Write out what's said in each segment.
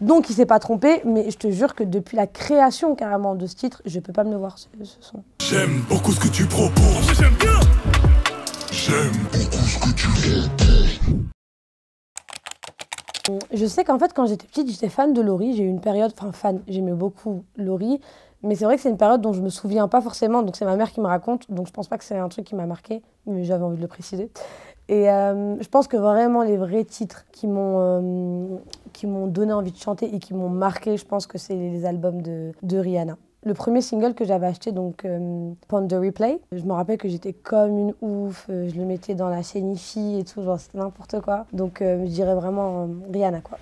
Donc il s'est pas trompé, mais je te jure que depuis la création carrément de ce titre, je peux pas me le voir ce son. J'aime beaucoup ce que tu proposes. J'aime bien. J'aime beaucoup ce que tu proposes. Je sais qu'en fait, quand j'étais petite, j'étais fan de Laurie. J'ai eu une période, enfin fan, j'aimais beaucoup Laurie. Mais c'est vrai que c'est une période dont je me souviens pas forcément. Donc c'est ma mère qui me raconte. Donc je pense pas que c'est un truc qui m'a marqué. Mais j'avais envie de le préciser. Et je pense que vraiment les vrais titres qui m'ont donné envie de chanter et qui m'ont marqué, je pense que c'est les albums de Rihanna. Le premier single que j'avais acheté, donc Pon de Replay, je me rappelle que j'étais comme une ouf, je le mettais dans la chaîne IFI et tout, genre c'était n'importe quoi. Donc je dirais vraiment Rihanna quoi.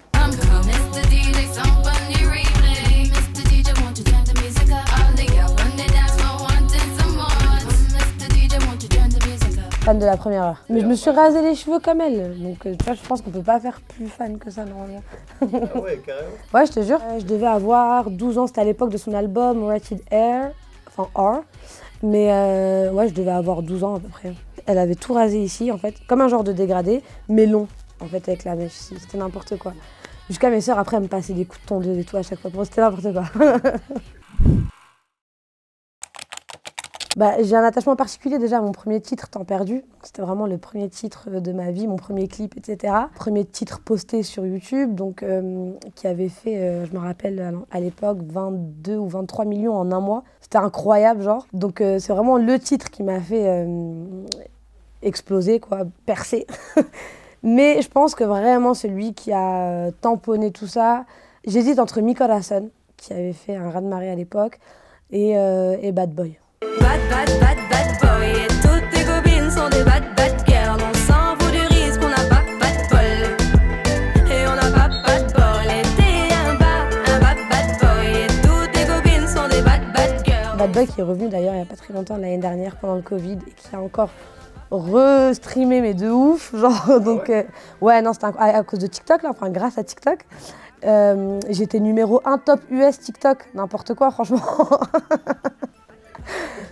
Fan de la première heure. Mais je me suis rasé les cheveux comme elle, donc tu vois, je pense qu'on peut pas faire plus fan que ça normalement. Ah ouais, carrément. Ouais, je te jure. Je devais avoir 12 ans, c'était à l'époque de son album Rated Air, enfin R. Mais ouais, je devais avoir 12 ans à peu près. Elle avait tout rasé ici en fait, comme un genre de dégradé, mais long en fait avec la mèche, c'était n'importe quoi. Jusqu'à mes sœurs après elles me passaient des coups de tondeuse et tout à chaque fois, c'était n'importe quoi. Bah, j'ai un attachement particulier déjà à mon premier titre, Temps perdu. C'était vraiment le premier titre de ma vie, mon premier clip, etc. Premier titre posté sur YouTube, donc qui avait fait, je me rappelle à l'époque, 22 ou 23 millions en un mois. C'était incroyable, genre. Donc c'est vraiment le titre qui m'a fait exploser, quoi, percer. Mais je pense que vraiment celui qui a tamponné tout ça, j'hésite entre Mi Corazón, qui avait fait un raz-de-marée à l'époque, et Bad Boy. Bad, bad, bad, bad boy. Et toutes tes copines sont des bad, bad girls. On s'en fout du risque, on n'a pas de bol. Et on n'a pas de bol. Et t'es un bad boy. Et toutes tes copines sont des bad, bad girls. Bad Boy qui est revenu d'ailleurs il n'y a pas très longtemps, l'année dernière, pendant le Covid, et qui a encore re-streamé, mais de ouf. Genre, donc, ouais, non, c'était à cause de TikTok, là, enfin, grâce à TikTok. J'étais numéro 1 top US TikTok, n'importe quoi, franchement.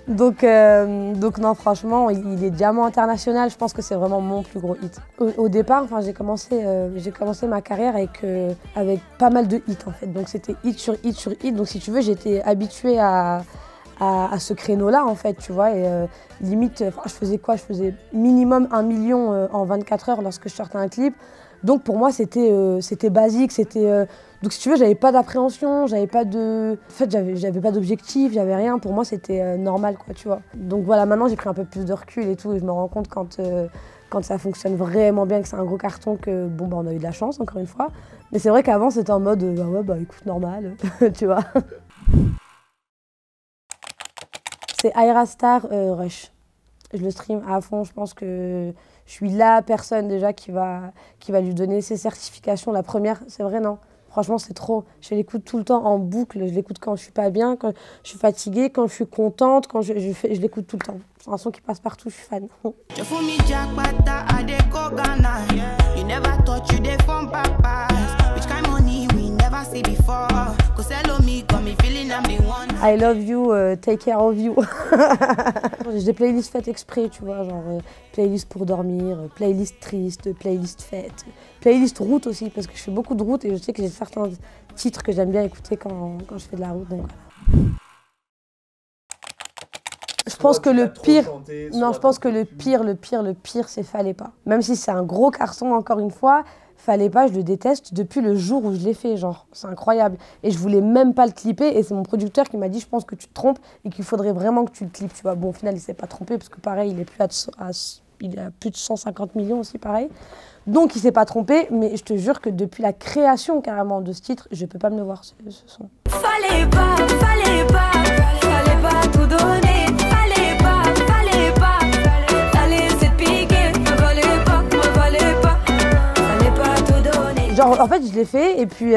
Donc non, franchement, il est diamant international. Je pense que c'est vraiment mon plus gros hit. Au départ, enfin, j'ai commencé ma carrière avec pas mal de hits en fait. Donc c'était hit sur hit sur hit. Donc si tu veux, j'étais habituée à ce créneau-là en fait, tu vois. Et limite, je faisais quoi? Je faisais minimum 1 million en 24 heures lorsque je sortais un clip. Donc pour moi, c'était basique, donc si tu veux, j'avais pas d'appréhension, j'avais pas de... En fait, j'avais pas d'objectif, j'avais rien. Pour moi, c'était normal, quoi, tu vois. Donc voilà, maintenant, j'ai pris un peu plus de recul et tout, et je me rends compte quand ça fonctionne vraiment bien, que c'est un gros carton, que bon, bah, on a eu de la chance, encore une fois. Mais c'est vrai qu'avant, c'était en mode, bah ouais, bah écoute, normal, tu vois. C'est Ayra Starr Rush. Je le stream à fond, je pense que je suis la personne déjà qui va lui donner ses certifications. La première, c'est vrai, non? Franchement, c'est trop. Je l'écoute tout le temps en boucle. Je l'écoute quand je suis pas bien, quand je suis fatiguée, quand je suis contente, quand je l'écoute tout le temps. C'est un son qui passe partout, je suis fan. I love you, take care of you. J'ai des playlists faites exprès, tu vois, genre playlist pour dormir, playlist triste, playlist fête, playlist route aussi, parce que je fais beaucoup de route et je sais que j'ai certains titres que j'aime bien écouter quand je fais de la route, donc voilà. Je pense que le pire, non, je pense que le pire, c'est Fallait pas. Même si c'est un gros carton, encore une fois, Fallait pas, je le déteste depuis le jour où je l'ai fait, genre, c'est incroyable. Et je voulais même pas le clipper, et c'est mon producteur qui m'a dit, je pense que tu te trompes et qu'il faudrait vraiment que tu le clippes, tu vois. Bon, au final, il s'est pas trompé, parce que pareil, il est à plus de 150 millions aussi, pareil. Donc, il s'est pas trompé, mais je te jure que depuis la création, carrément, de ce titre, je peux pas me le voir, ce son. Fallait pas tout donner. Genre, en fait, je l'ai fait et puis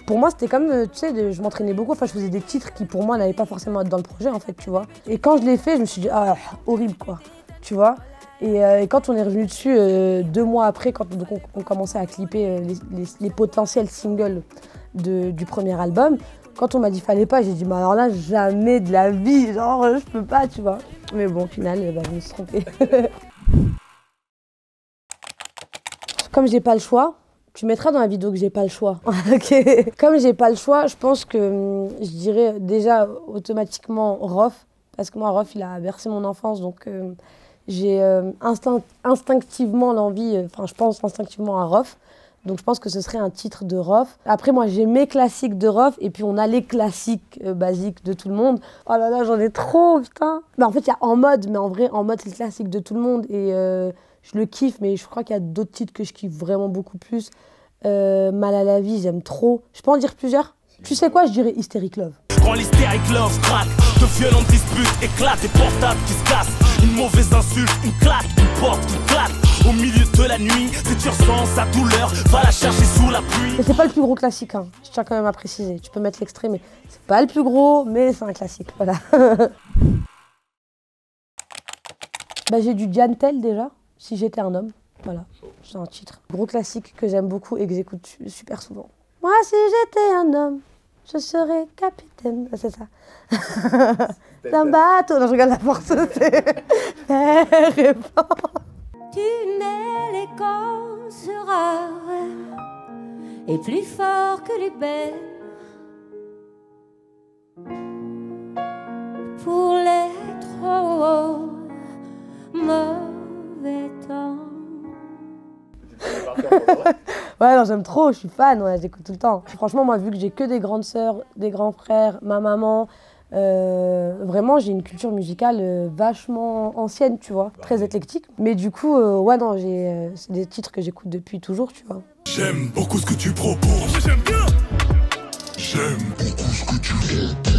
pour moi, c'était comme, tu sais, je m'entraînais beaucoup. Enfin, je faisais des titres qui, pour moi, n'allaient pas forcément être dans le projet, en fait, tu vois. Et quand je l'ai fait, je me suis dit, ah, horrible, quoi, tu vois. Et quand on est revenu dessus, 2 mois après, quand on commençait à clipper les potentiels singles du premier album, quand on m'a dit Fallait pas, j'ai dit, mais alors là, jamais de la vie, genre, je peux pas, tu vois. Mais bon, au final, bah, je me suis trompée. Comme j'ai pas le choix, Tu mettras dans la vidéo que j'ai pas le choix. Ok. Comme j'ai pas le choix, je pense que je dirais déjà automatiquement Rof. Parce que moi, Rof, il a bercé mon enfance. Donc j'ai instinctivement l'envie, enfin je pense instinctivement à Rof. Donc je pense que ce serait un titre de Rof. Après moi j'ai mes classiques de Rof et puis on a les classiques basiques de tout le monde. Oh là là j'en ai trop putain. Bah, en fait il y a En Mode, mais en vrai En Mode c'est le classique de tout le monde et je le kiffe, mais je crois qu'il y a d'autres titres que je kiffe vraiment beaucoup plus. Mal à la vie j'aime trop. Je peux en dire plusieurs? Tu sais quoi, je dirais Hysteric Love. Quand l'hystérique love craque, de violentes disputes éclatent, des portables qui se cassent. Une mauvaise insulte, une claque, une porte, une claque. Au milieu de la nuit, si tu ressens sa douleur, va la chercher sous la pluie. Mais c'est pas le plus gros classique, hein. Je tiens quand même à préciser. Tu peux mettre l'extrait, mais c'est pas le plus gros, mais c'est un classique, voilà. Bah, j'ai du Diantel déjà, Si j'étais un homme, voilà, c'est un titre. Gros classique que j'aime beaucoup et que j'écoute super souvent. Moi si j'étais un homme, je serais capitaine, c'est ça. D'un bateau, non je regarde la force, c'est... D'une élégance rare et plus fort que l'ébène pour les trop mauvais temps. Ouais, non, j'aime trop, je suis fan, ouais, j'écoute tout le temps. Franchement, moi, vu que j'ai que des grandes sœurs, des grands frères, ma maman, vraiment, j'ai une culture musicale vachement ancienne, tu vois, très éclectique. Mais du coup, ouais, non, c'est des titres que j'écoute depuis toujours, tu vois. J'aime beaucoup ce que tu proposes. J'aime bien. J'aime beaucoup ce que tu proposes.